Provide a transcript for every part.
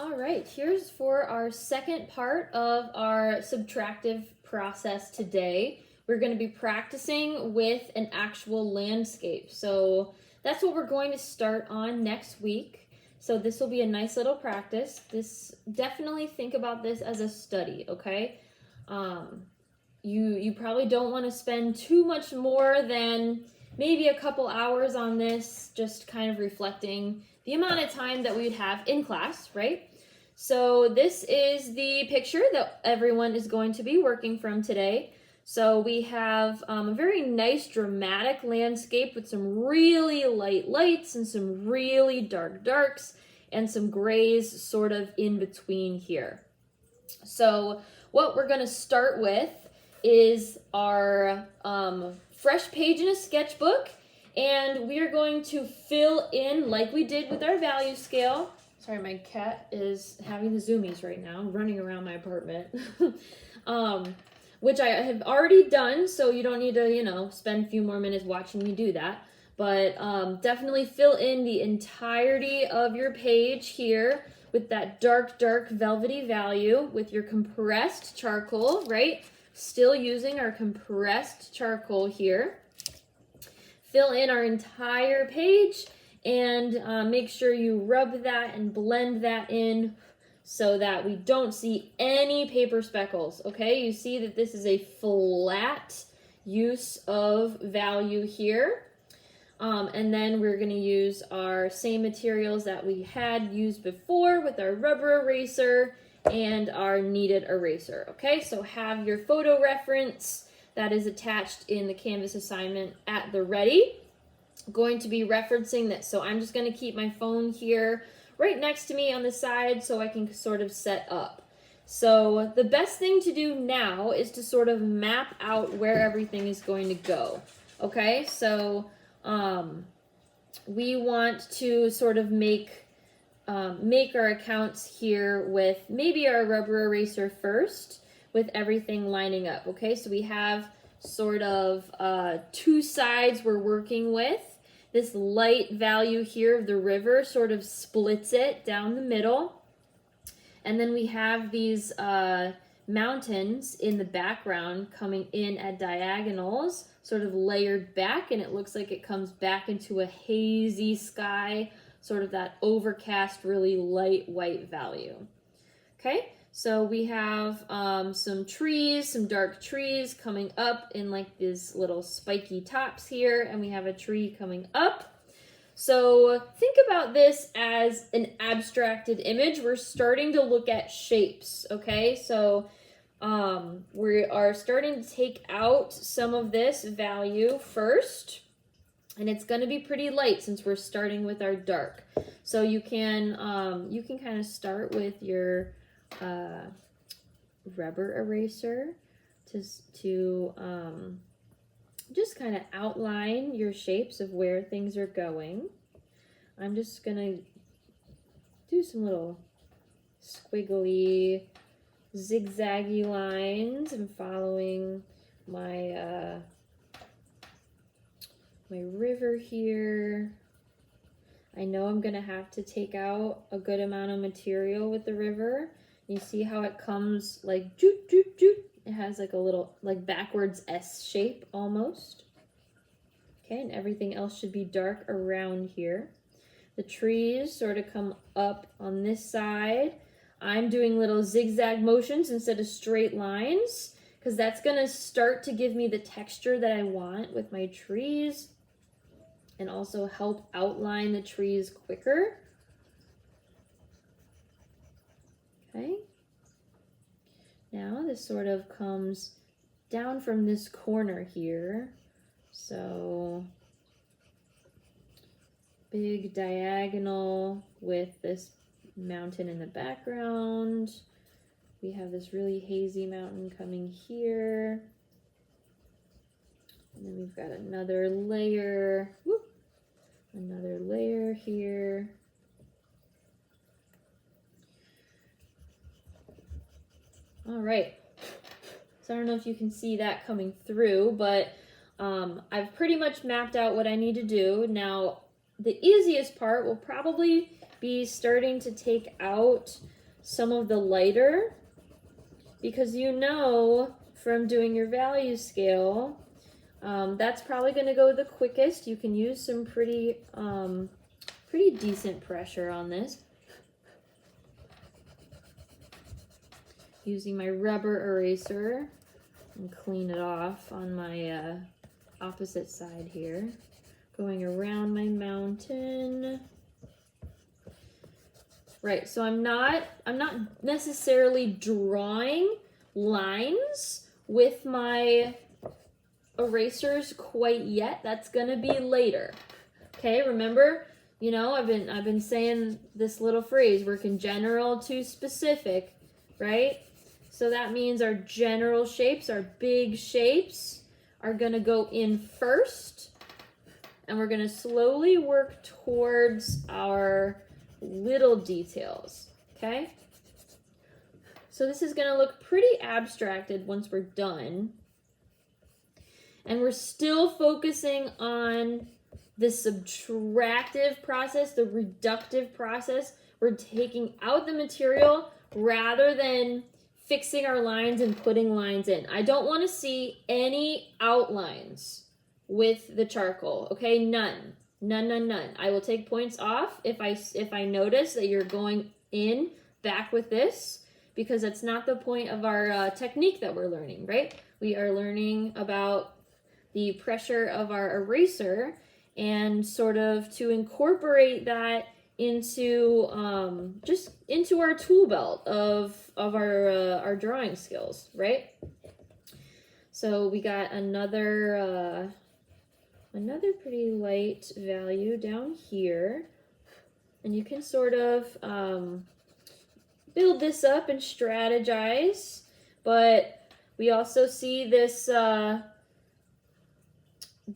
All right, here's for our second part of our subtractive process today. We're going to be practicing with an actual landscape. So that's what we're going to start on next week. So this will be a nice little practice. Definitely think about this as a study, okay? You probably don't want to spend too much more than maybe a couple hours on this, just kind of reflecting the amount of time that we'd have in class, right? So this is the picture that everyone is going to be working from today. So we have a very nice dramatic landscape with some really light lights and some really dark darks and some grays sort of in between here. So what we're going to start with is our fresh page in a sketchbook, and we are going to fill in like we did with our value scale. Sorry, my cat is having the zoomies right now, running around my apartment, which I have already done, so you don't need to, spend a few more minutes watching me do that. But definitely fill in the entirety of your page here with that dark, dark velvety value with your compressed charcoal, right? Still using our compressed charcoal here. Fill in our entire page and make sure you rub that and blend that in so that we don't see any paper speckles, okay? You see that this is a flat use of value here. And then we're going to use our same materials that we had used before with our rubber eraser and our kneaded eraser, okay? So have your photo reference that is attached in the Canvas assignment at the ready. I'm going to be referencing this, so I'm just going to keep my phone here right next to me on the side so I can sort of set up. So the best thing to do now is to sort of map out where everything is going to go, okay? So we want to sort of make our accounts here with maybe our rubber eraser first with everything lining up, okay? So we have sort of two sides we're working with. This light value here of the river sort of splits it down the middle. And then we have these mountains in the background coming in at diagonals, sort of layered back, and it looks like it comes back into a hazy sky, sort of that overcast, really light white value. Okay, so we have some trees, some dark trees coming up in like these little spiky tops here, and we have a tree coming up. So think about this as an abstracted image. We're starting to look at shapes, okay? So we are starting to take out some of this value first, and it's going to be pretty light since we're starting with our dark. So you can kind of start with your rubber eraser to just kind of outline your shapes of where things are going. I'm just going to do some little squiggly, zigzaggy lines. I'm following my my river here. I know I'm gonna have to take out a good amount of material with the river. You see how it comes like joot, joot, joot. It has like a little like backwards S shape almost. Okay, and everything else should be dark around here. The trees sort of come up on this side. I'm doing little zigzag motions instead of straight lines because that's gonna start to give me the texture that I want with my trees and also help outline the trees quicker. Okay. Now this sort of comes down from this corner here. So big diagonal with this mountain in the background. We have this really hazy mountain coming here. And then we've got another layer. Whoop, another layer here. All right, so I don't know if you can see that coming through, but I've pretty much mapped out what I need to do. Now, the easiest part will probably be starting to take out some of the lighter, because you know from doing your value scale, that's probably going to go the quickest. You can use some pretty decent pressure on this. Using my rubber eraser and clean it off on my opposite side here. Going around my mountain. Right, so I'm not necessarily drawing lines with my erasers quite yet. That's gonna be later. Okay, remember, you know, I've been saying this little phrase, working general to specific, right? So that means our general shapes, our big shapes, are gonna go in first, and we're gonna slowly work towards our little details, okay? So this is gonna look pretty abstracted once we're done. And we're still focusing on the subtractive process, the reductive process. We're taking out the material rather than fixing our lines and putting lines in. I don't want to see any outlines with the charcoal, okay? None. I will take points off if I notice that you're going in back with this, because that's not the point of our technique that we're learning, right? We are learning about the pressure of our eraser and sort of to incorporate that into just into our tool belt of our drawing skills, right? So we got another pretty light value down here, and you can sort of build this up and strategize, but we also see this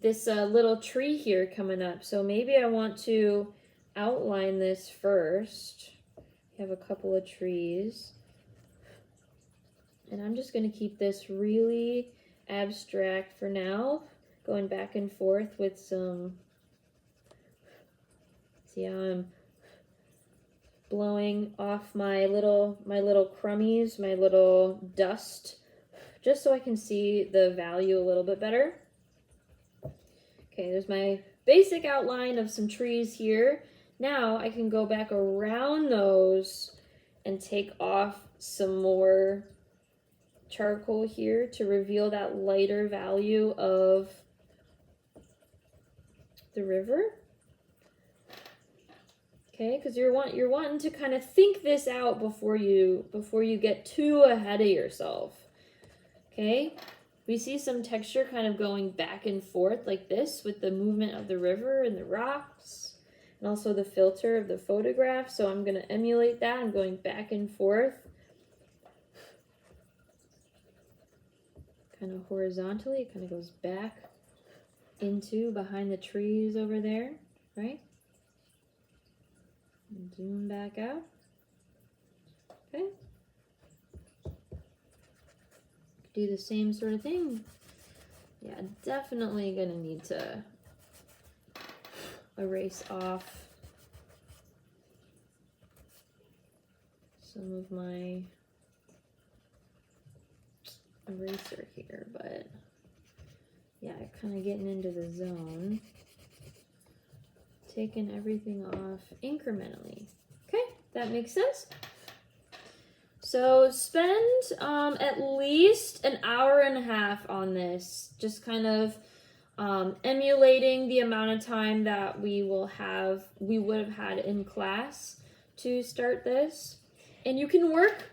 little tree here coming up. So maybe I want to outline this first. We have a couple of trees, and I'm just going to keep this really abstract for now, going back and forth with some, see how I'm blowing off my little crummies, my little dust, just so I can see the value a little bit better. Okay, there's my basic outline of some trees here. Now I can go back around those and take off some more charcoal here to reveal that lighter value of the river. Okay, because you're wanting to kind of think this out before you get too ahead of yourself. Okay, we see some texture kind of going back and forth like this with the movement of the river and the rocks, and also the filter of the photograph. So I'm going to emulate that. I'm going back and forth, kind of horizontally. It kind of goes back into behind the trees over there, right? And zoom back out. Okay. Do the same sort of thing. Yeah, definitely gonna need to erase off some of my eraser here, but yeah, kind of getting into the zone. Taking everything off incrementally. Okay, that makes sense. So spend at least an hour and a half on this, just kind of emulating the amount of time that we would have had in class to start this. And you can work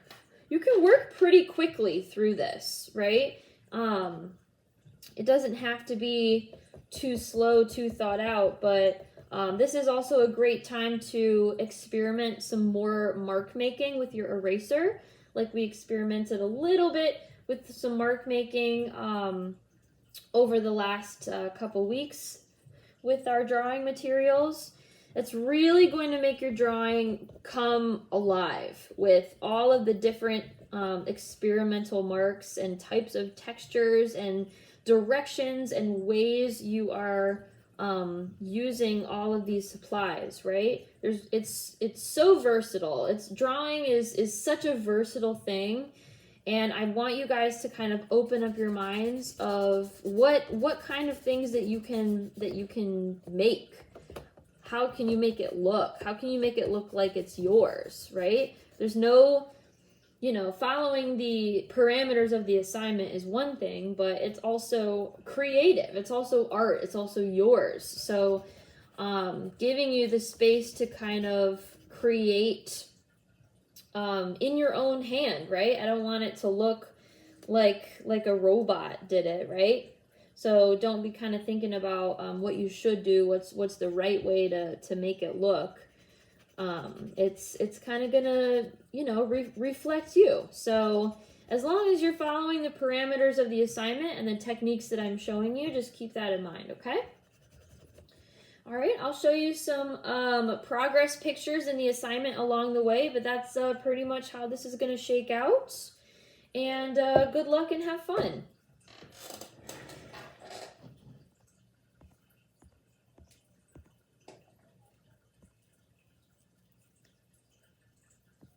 pretty quickly through this, right? It doesn't have to be too slow, too thought out, but this is also a great time to experiment some more mark making with your eraser. Like we experimented a little bit with some mark making over the last couple weeks with our drawing materials. It's really going to make your drawing come alive with all of the different experimental marks and types of textures and directions and ways you are using all of these supplies, right? it's so versatile. Drawing is such a versatile thing. And I want you guys to kind of open up your minds of what kind of things that you can make. How can you make it look? How can you make it look like it's yours, right? There's no, following the parameters of the assignment is one thing, but it's also creative. It's also art. It's also yours. So giving you the space to kind of create in your own hand, right? I don't want it to look like a robot did it, right? So don't be kind of thinking about what you should do, what's the right way to make it look. It's kind of gonna, reflect you. So as long as you're following the parameters of the assignment and the techniques that I'm showing you, just keep that in mind, okay? All right, I'll show you some progress pictures in the assignment along the way, but that's pretty much how this is going to shake out. And good luck and have fun.